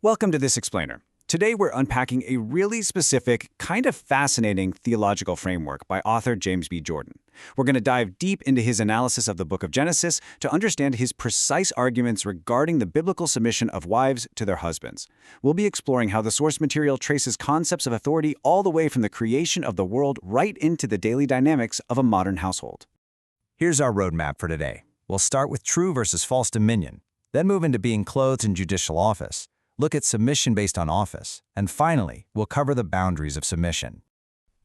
Welcome to This Explainer. Today we're unpacking a really specific, kind of fascinating theological framework by author James B. Jordan. We're going to dive deep into his analysis of the book of Genesis to understand his precise arguments regarding the biblical submission of wives to their husbands. We'll be exploring how the source material traces concepts of authority all the way from the creation of the world right into the daily dynamics of a modern household. Here's our roadmap for today. We'll start with true versus false dominion, then move into being clothed in judicial office, look at submission based on office, and finally, we'll cover the boundaries of submission.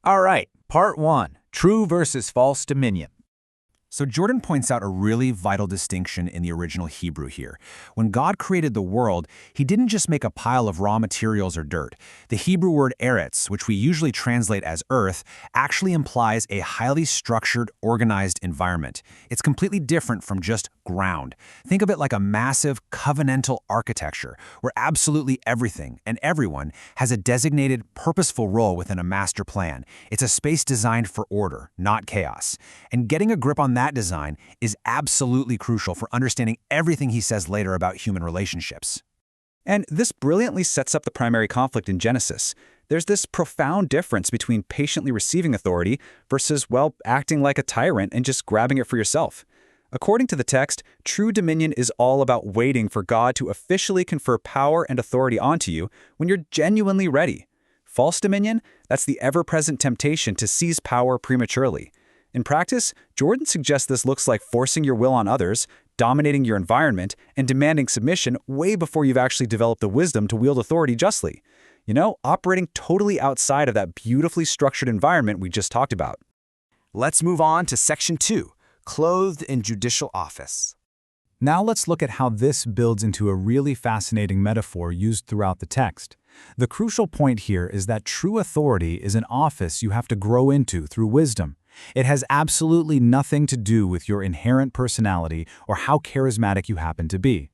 All right, part 1, true versus false dominion. So Jordan points out a really vital distinction in the original Hebrew here. When God created the world, he didn't just make a pile of raw materials or dirt. The Hebrew word eretz, which we usually translate as earth, actually implies a highly structured, organized environment. It's completely different from just ground. Think of it like a massive covenantal architecture, where absolutely everything and everyone has a designated, purposeful role within a master plan. It's a space designed for order, not chaos. And getting a grip on that design is absolutely crucial for understanding everything he says later about human relationships. And this brilliantly sets up the primary conflict in Genesis. There's this profound difference between patiently receiving authority versus, acting like a tyrant and just grabbing it for yourself. According to the text, true dominion is all about waiting for God to officially confer power and authority onto you when you're genuinely ready. False dominion, that's the ever-present temptation to seize power prematurely. In practice, Jordan suggests this looks like forcing your will on others, dominating your environment, and demanding submission way before you've actually developed the wisdom to wield authority justly. Operating totally outside of that beautifully structured environment we just talked about. Let's move on to section 2, clothed in judicial office. Now let's look at how this builds into a really fascinating metaphor used throughout the text. The crucial point here is that true authority is an office you have to grow into through wisdom. It has absolutely nothing to do with your inherent personality or how charismatic you happen to be.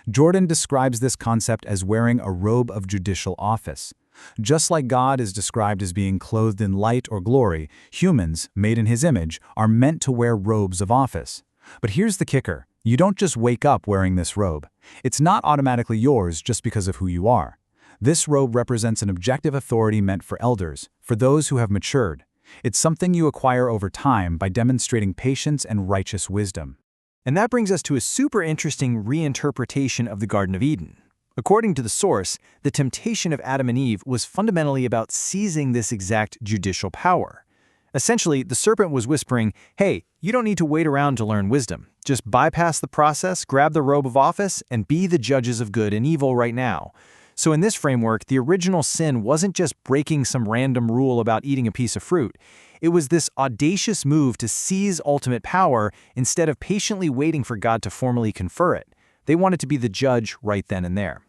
Jordan describes this concept as wearing a robe of judicial office. Just like God is described as being clothed in light or glory, humans, made in his image, are meant to wear robes of office. But here's the kicker. You don't just wake up wearing this robe. It's not automatically yours just because of who you are. This robe represents an objective authority meant for elders, for those who have matured. It's something you acquire over time by demonstrating patience and righteous wisdom. And that brings us to a super interesting reinterpretation of the Garden of Eden. According to the source, the temptation of Adam and Eve was fundamentally about seizing this exact judicial power. Essentially, the serpent was whispering, hey, you don't need to wait around to learn wisdom. Just bypass the process, grab the robe of office, and be the judges of good and evil right now. So in this framework, the original sin wasn't just breaking some random rule about eating a piece of fruit. It was this audacious move to seize ultimate power instead of patiently waiting for God to formally confer it. They wanted to be the judge right then and there.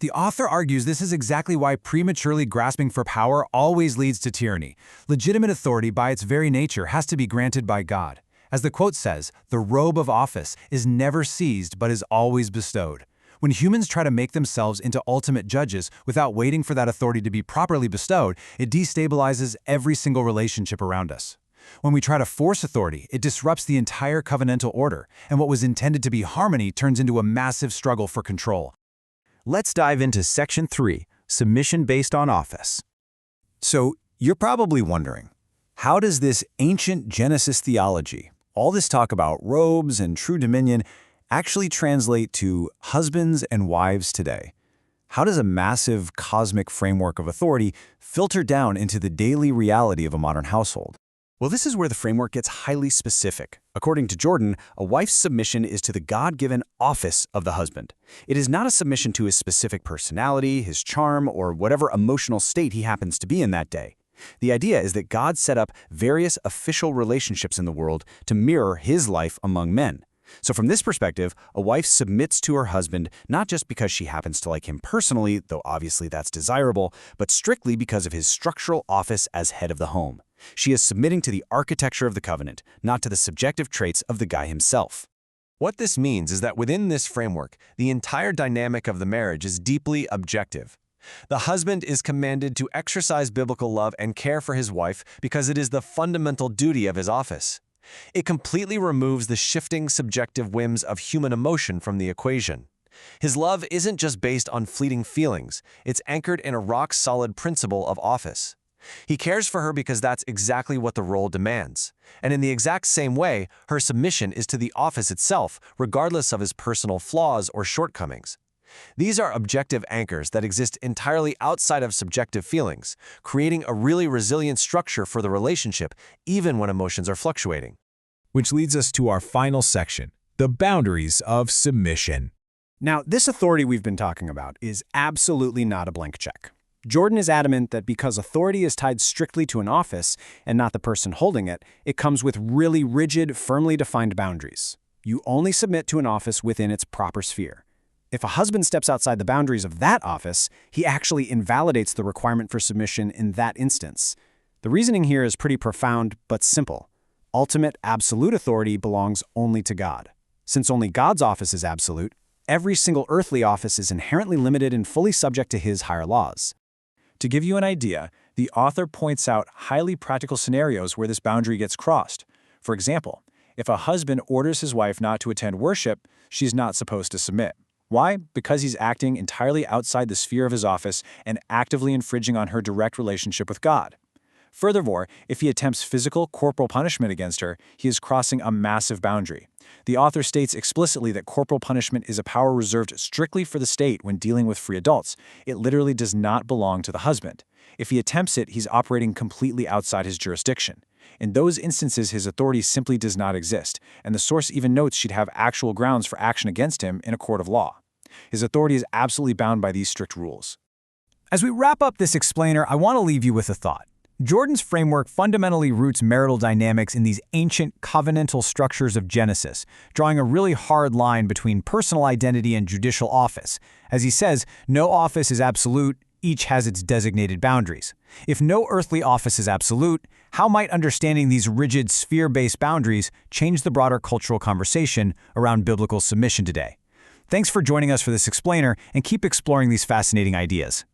The author argues this is exactly why prematurely grasping for power always leads to tyranny. Legitimate authority by its very nature has to be granted by God. As the quote says, the robe of office is never seized but is always bestowed. When humans try to make themselves into ultimate judges without waiting for that authority to be properly bestowed, it destabilizes every single relationship around us. When we try to force authority, it disrupts the entire covenantal order, and what was intended to be harmony turns into a massive struggle for control. Let's dive into section 3, submission based on office. So, you're probably wondering, how does this ancient Genesis theology, all this talk about robes and true dominion, actually translate to husbands and wives today? How does a massive cosmic framework of authority filter down into the daily reality of a modern household? Well, this is where the framework gets highly specific. According to Jordan, a wife's submission is to the God-given office of the husband. It is not a submission to his specific personality, his charm, or whatever emotional state he happens to be in that day. The idea is that God set up various official relationships in the world to mirror his life among men. So from this perspective, a wife submits to her husband not just because she happens to like him personally, though obviously that's desirable, but strictly because of his structural office as head of the home. She is submitting to the architecture of the covenant, not to the subjective traits of the guy himself. What this means is that within this framework, the entire dynamic of the marriage is deeply objective. The husband is commanded to exercise biblical love and care for his wife because it is the fundamental duty of his office. It completely removes the shifting subjective whims of human emotion from the equation. His love isn't just based on fleeting feelings, it's anchored in a rock-solid principle of office. He cares for her because that's exactly what the role demands. And in the exact same way, her submission is to the office itself, regardless of his personal flaws or shortcomings. These are objective anchors that exist entirely outside of subjective feelings, creating a really resilient structure for the relationship, even when emotions are fluctuating. Which leads us to our final section, the boundaries of submission. Now, this authority we've been talking about is absolutely not a blank check. Jordan is adamant that because authority is tied strictly to an office and not the person holding it, it comes with really rigid, firmly defined boundaries. You only submit to an office within its proper sphere. If a husband steps outside the boundaries of that office, he actually invalidates the requirement for submission in that instance. The reasoning here is pretty profound but simple. Ultimate, absolute authority belongs only to God. Since only God's office is absolute, every single earthly office is inherently limited and fully subject to his higher laws. To give you an idea, the author points out highly practical scenarios where this boundary gets crossed. For example, if a husband orders his wife not to attend worship, she's not supposed to submit. Why? Because he's acting entirely outside the sphere of his office and actively infringing on her direct relationship with God. Furthermore, if he attempts physical, corporal punishment against her, he is crossing a massive boundary. The author states explicitly that corporal punishment is a power reserved strictly for the state when dealing with free adults. It literally does not belong to the husband. If he attempts it, he's operating completely outside his jurisdiction. In those instances, his authority simply does not exist, and the source even notes she'd have actual grounds for action against him in a court of law. His authority is absolutely bound by these strict rules. As we wrap up this explainer, I want to leave you with a thought. Jordan's framework fundamentally roots marital dynamics in these ancient covenantal structures of Genesis, drawing a really hard line between personal identity and judicial office. As he says, no office is absolute, each has its designated boundaries. If no earthly office is absolute, how might understanding these rigid sphere-based boundaries change the broader cultural conversation around biblical submission today? Thanks for joining us for this explainer, and keep exploring these fascinating ideas.